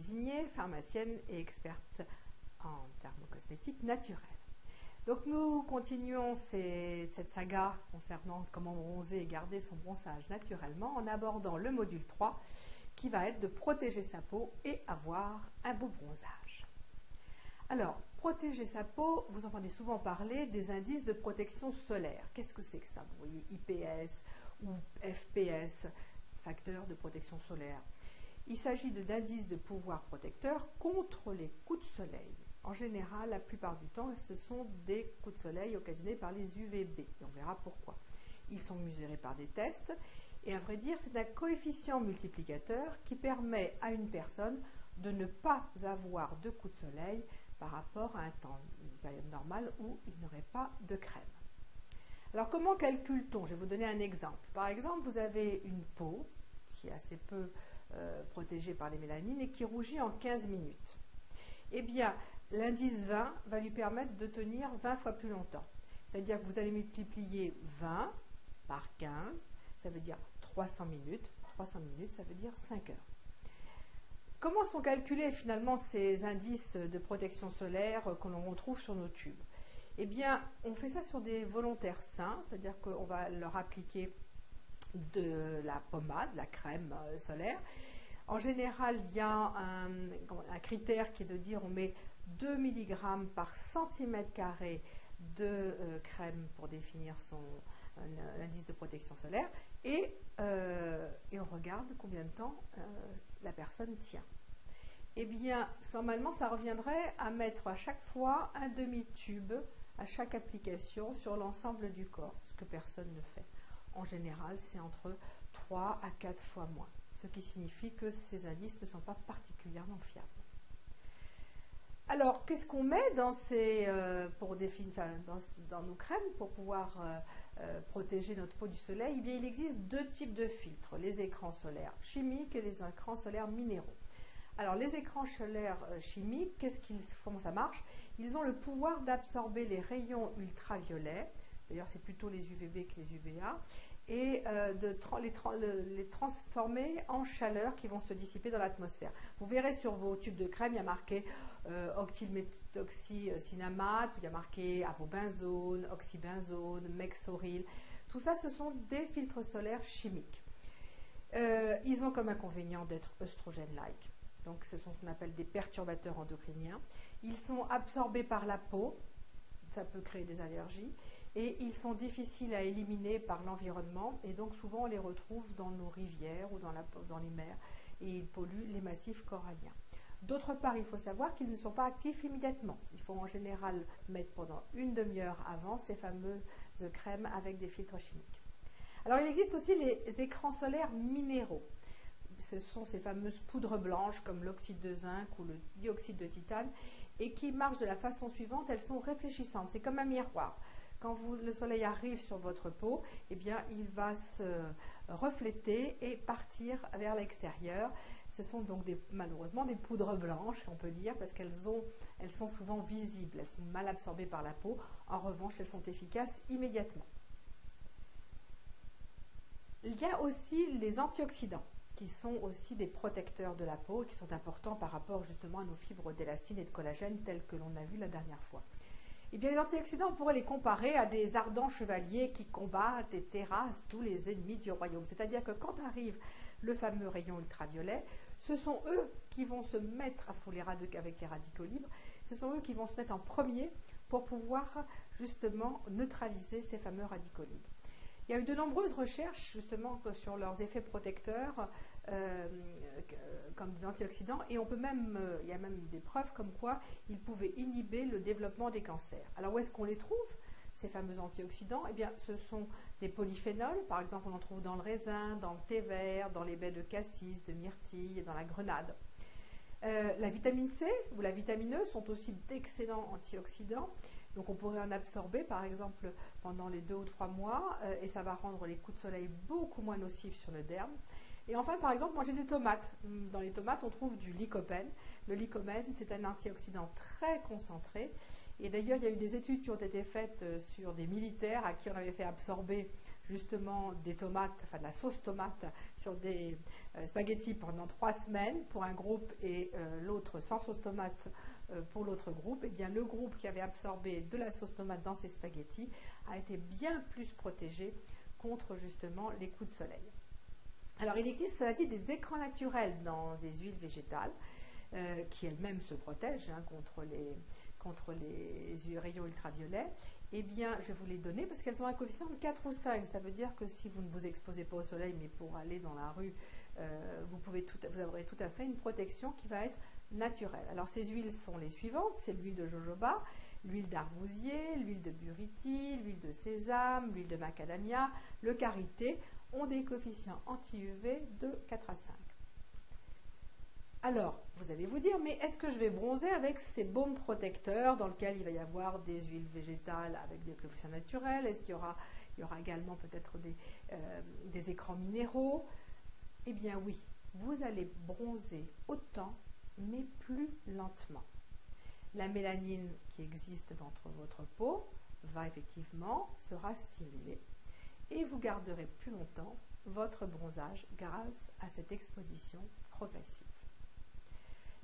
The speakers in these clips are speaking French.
cuisinier, pharmacienne et experte en dermocosmétique naturelle. Donc nous continuons cette saga concernant comment bronzer et garder son bronzage naturellement en abordant le module 3 qui va être de protéger sa peau et avoir un beau bronzage. Alors, protéger sa peau, vous entendez souvent parler des indices de protection solaire. Qu'est-ce que c'est que ça? Vous voyez IPS ou FPS, facteur de protection solaire. Il s'agit d'indices de pouvoir protecteur contre les coups de soleil. En général, la plupart du temps, ce sont des coups de soleil occasionnés par les UVB. Et on verra pourquoi. Ils sont mesurés par des tests. Et à vrai dire, c'est un coefficient multiplicateur qui permet à une personne de ne pas avoir de coups de soleil par rapport à une période normale où il n'aurait pas de crème. Alors, comment calcule-t-on? Je vais vous donner un exemple. Par exemple, vous avez une peau qui est assez peu protégée par les mélanines et qui rougit en 15 minutes. Eh bien, l'indice 20 va lui permettre de tenir 20 fois plus longtemps. C'est-à-dire que vous allez multiplier 20 par 15, ça veut dire 300 minutes. 300 minutes, ça veut dire 5 heures. Comment sont calculés finalement ces indices de protection solaire que l'on retrouve sur nos tubes? Eh bien, on fait ça sur des volontaires sains, c'est-à-dire qu'on va leur appliquer de la pommade, la crème solaire. En général, il y a un critère qui est de dire on met 2 mg par centimètre carré de crème pour définir l'indice de protection solaire et on regarde combien de temps la personne tient. Eh bien, normalement, ça reviendrait à mettre à chaque fois un demi-tube à chaque application sur l'ensemble du corps, ce que personne ne fait. En général, c'est entre 3 à 4 fois moins, ce qui signifie que ces indices ne sont pas particulièrement fiables. Alors, qu'est-ce qu'on met dans nos crèmes pour pouvoir protéger notre peau du soleil? Eh bien, il existe deux types de filtres, les écrans solaires chimiques et les écrans solaires minéraux. Alors, les écrans solaires chimiques, comment ça marche? Ils ont le pouvoir d'absorber les rayons ultraviolets, d'ailleurs c'est plutôt les UVB que les UVA, et de les transformer en chaleur qui vont se dissiper dans l'atmosphère. Vous verrez sur vos tubes de crème, il y a marqué octylméthoxycinamate, il y a marqué avobenzone, oxybenzone, mexoryl. Tout ça, ce sont des filtres solaires chimiques. Ils ont comme inconvénient d'être œstrogène-like. Donc ce sont ce qu'on appelle des perturbateurs endocriniens. Ils sont absorbés par la peau, ça peut créer des allergies. Et ils sont difficiles à éliminer par l'environnement et donc souvent on les retrouve dans nos rivières ou dans les mers et ils polluent les massifs coralliens. D'autre part, il faut savoir qu'ils ne sont pas actifs immédiatement. Il faut en général mettre pendant une demi-heure avant ces fameuses crèmes avec des filtres chimiques. Alors il existe aussi les écrans solaires minéraux. Ce sont ces fameuses poudres blanches comme l'oxyde de zinc ou le dioxyde de titane et qui marchent de la façon suivante, elles sont réfléchissantes, c'est comme un miroir. Quand le soleil arrive sur votre peau, eh bien, il va se refléter et partir vers l'extérieur. Ce sont donc malheureusement des poudres blanches, on peut dire, parce qu'elles sont souvent visibles, elles sont mal absorbées par la peau. En revanche, elles sont efficaces immédiatement. Il y a aussi les antioxydants, qui sont aussi des protecteurs de la peau et qui sont importants par rapport justement à nos fibres d'élastine et de collagène telles que l'on a vu la dernière fois. Eh bien, les antioxydants, on pourrait les comparer à des ardents chevaliers qui combattent et terrassent tous les ennemis du royaume. C'est-à-dire que quand arrive le fameux rayon ultraviolet, ce sont eux qui vont se mettre avec les radicaux libres, ce sont eux qui vont se mettre en premier pour pouvoir justement neutraliser ces fameux radicaux libres. Il y a eu de nombreuses recherches justement sur leurs effets protecteurs comme des antioxydants et il y a même des preuves comme quoi ils pouvaient inhiber le développement des cancers. Alors où est-ce qu'on les trouve, ces fameux antioxydants? Eh bien, ce sont des polyphénols, par exemple on en trouve dans le raisin, dans le thé vert, dans les baies de cassis, de myrtille, dans la grenade. La vitamine C ou la vitamine E sont aussi d'excellents antioxydants. Donc on pourrait en absorber par exemple pendant les 2 ou 3 mois et ça va rendre les coups de soleil beaucoup moins nocifs sur le derme. Et enfin par exemple manger des tomates. Dans les tomates on trouve du lycopène. Le lycopène c'est un antioxydant très concentré et d'ailleurs il y a eu des études qui ont été faites sur des militaires à qui on avait fait absorber justement des tomates, enfin de la sauce tomate sur des spaghettis pendant 3 semaines pour un groupe et l'autre sans sauce tomate pour l'autre groupe, et bien le groupe qui avait absorbé de la sauce tomate dans ses spaghettis a été bien plus protégé contre justement les coups de soleil. Alors il existe cela dit des écrans naturels dans des huiles végétales qui elles-mêmes se protègent contre les rayons ultraviolets. Eh bien, je vais vous les donner parce qu'elles ont un coefficient de 4 ou 5. Ça veut dire que si vous ne vous exposez pas au soleil, mais pour aller dans la rue, vous aurez tout à fait une protection qui va être naturelle. Alors, ces huiles sont les suivantes. C'est l'huile de jojoba, l'huile d'arbousier, l'huile de buriti, l'huile de sésame, l'huile de macadamia, le karité ont des coefficients anti-UV de 4 à 5. Alors, vous allez vous dire, mais est-ce que je vais bronzer avec ces baumes protecteurs dans lesquels il va y avoir des huiles végétales avec des coefficients naturels? Est-ce qu'il y aura également peut-être des écrans minéraux? Eh bien oui, vous allez bronzer autant, mais plus lentement. La mélanine qui existe dans votre peau sera stimulée et vous garderez plus longtemps votre bronzage grâce à cette exposition progressive.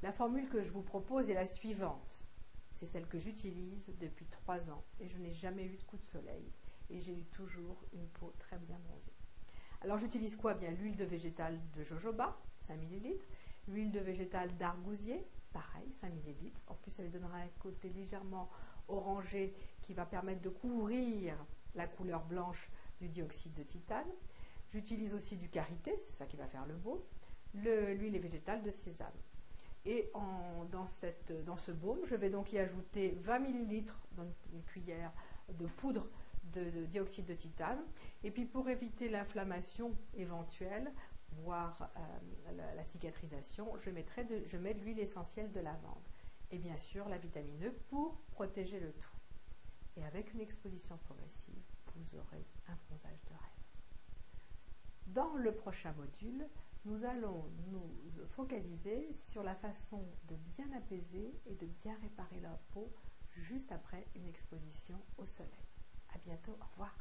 La formule que je vous propose est la suivante. C'est celle que j'utilise depuis 3 ans et je n'ai jamais eu de coup de soleil et j'ai eu toujours une peau très bien bronzée. Alors j'utilise quoi? Bien l'huile de végétale de jojoba, 5 ml, l'huile de végétale d'argousier, pareil, 5 ml. En plus, elle donnera un côté légèrement orangé qui va permettre de couvrir la couleur blanche du dioxyde de titane. J'utilise aussi du karité, c'est ça qui va faire le beau, l'huile végétale de sésame. Et dans ce baume, je vais donc y ajouter 20 ml, donc une cuillère de poudre de dioxyde de titane. Et puis pour éviter l'inflammation éventuelle, voire la cicatrisation, je mets de l'huile essentielle de lavande. Et bien sûr la vitamine E pour protéger le tout. Et avec une exposition progressive, vous aurez un bronzage de rêve. Dans le prochain module, nous allons nous focaliser sur la façon de bien apaiser et de bien réparer la peau juste après une exposition au soleil. À bientôt, au revoir.